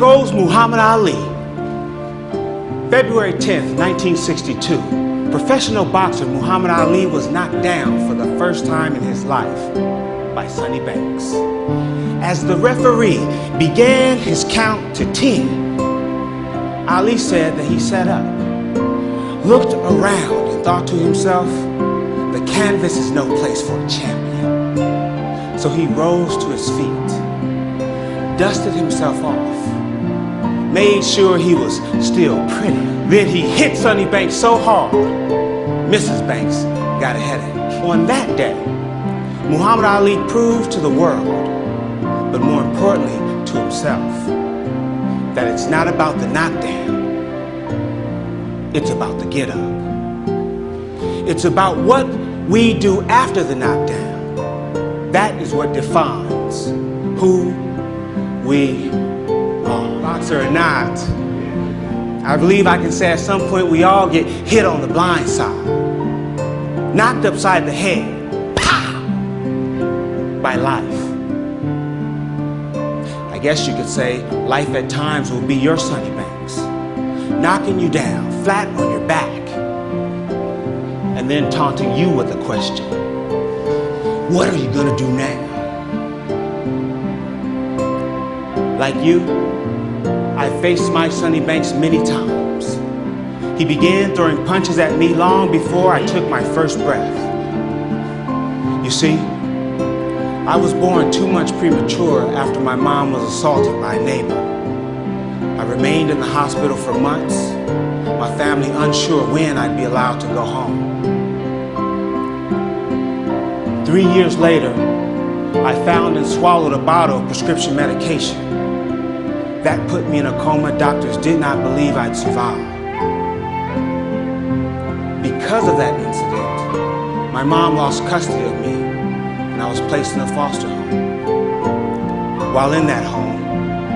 goes Muhammad Ali. February 10th, 1962, professional boxer Muhammad Ali was knocked down for the first time in his life by Sonny Banks. As the referee began his count to 10, Ali said that he sat up, looked around and thought to himself, the canvas is no place for a champion. So he rose to his feet, dusted himself off, made sure he was still pretty. Then he hit Sonny Banks so hard, Mrs. Banks got a headache. On that day, Muhammad Ali proved to the world, but more importantly to himself, that it's not about the knockdown, it's about the get up. It's about what we do after the knockdown. That is what defines who we are. Boxer or not, I believe I can say at some point we all get hit on the blind side, knocked upside the head, pow, by life. I guess you could say life at times will be your Sonny Banks, knocking you down flat on your back, and then taunting you with a question. What are you gonna do now? Like you, I faced my Sonny Banks many times. He began throwing punches at me long before I took my first breath. You see, I was born 2 months premature after my mom was assaulted by a neighbor. I remained in the hospital for months, my family unsure when I'd be allowed to go home. 3 years later, I found and swallowed a bottle of prescription medication. That put me in a coma doctors did not believe I'd survive. Because of that incident, my mom lost custody of me and I was placed in a foster home. While in that home,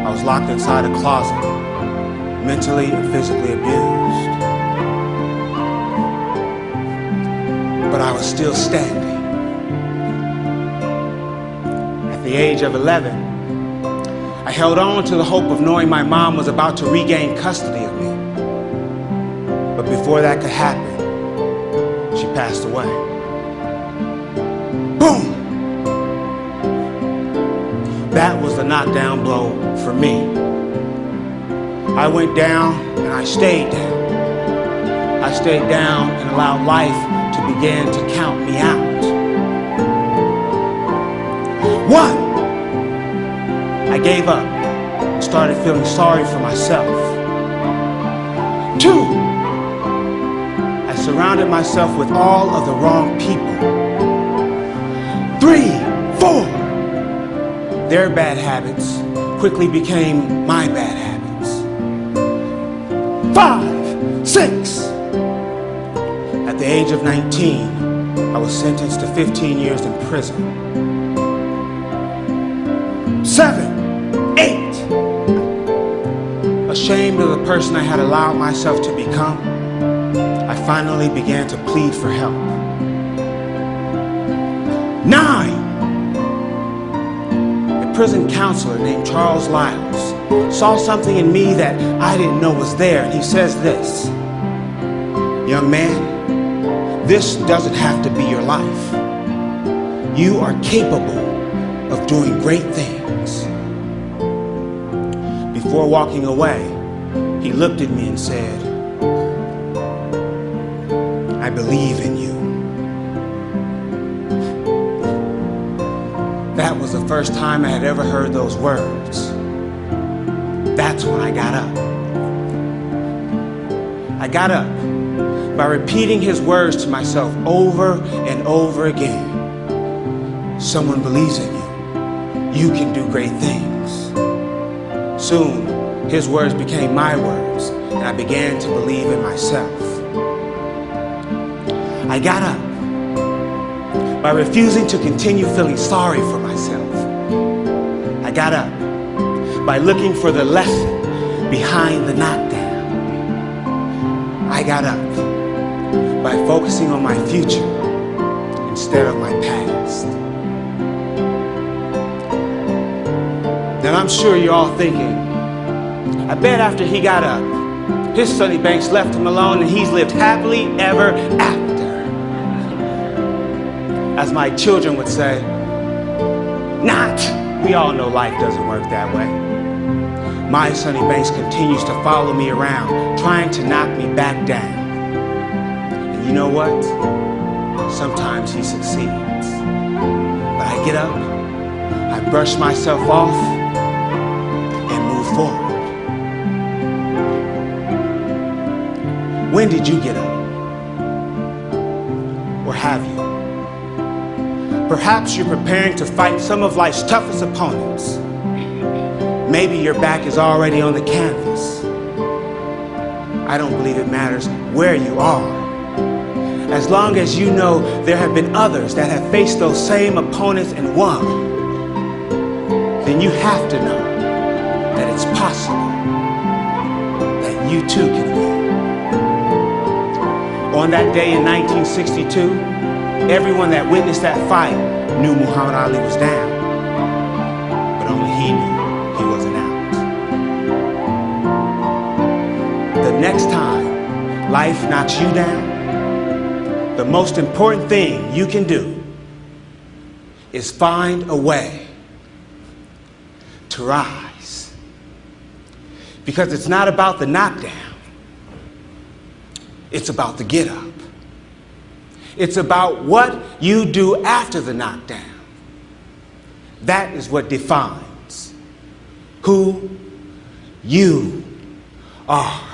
I was locked inside a closet, mentally and physically abused. But I was still standing. At the age of 11, I held on to the hope of knowing my mom was about to regain custody of me. But before that could happen, she passed away. Boom! That was the knockdown blow for me. I went down and I stayed down. I stayed down and allowed life to begin to count me out. 1. I gave up and started feeling sorry for myself. 2. I surrounded myself with all of the wrong people. 3, 4. Their bad habits quickly became my bad habits. 5, 6. At the age of 19, I was sentenced to 15 years in prison. 7, 8. Ashamed of the person I had allowed myself to become, I finally began to plead for help. 9. A prison counselor named Charles Lyles saw something in me that I didn't know was there, and he says this: young man, this doesn't have to be your life. You are capable of doing great things. Before walking away, he looked at me and said, I believe in you. That was the first time I had ever heard those words. That's when I got up. I got up by repeating his words to myself over and over again. Someone believes in you. You can do great things. Soon, his words became my words, and I began to believe in myself. I got up by refusing to continue feeling sorry for myself. I got up by looking for the lesson behind the knockdown. I got up by focusing on my future instead of my past. Now I'm sure you're all thinking, I bet after he got up, his Sonny Banks left him alone and he's lived happily ever after. As my children would say, not. We all know life doesn't work that way. My Sonny Banks continues to follow me around, trying to knock me back down. And you know what? Sometimes he succeeds. But I get up, I brush myself off, and move forward. When did you get up? Or have you? Perhaps you're preparing to fight some of life's toughest opponents. Maybe your back is already on the canvas. I don't believe it matters where you are. As long as you know there have been others that have faced those same opponents and won, then you have to know that it's possible that you too can win. On that day in 1962, everyone that witnessed that fight knew Muhammad Ali was down, but only he knew he wasn't out. The next time life knocks you down, the most important thing you can do is find a way to rise. Because it's not about the knockdown, it's about the get up. It's about what you do after the knockdown. That is what defines who you are.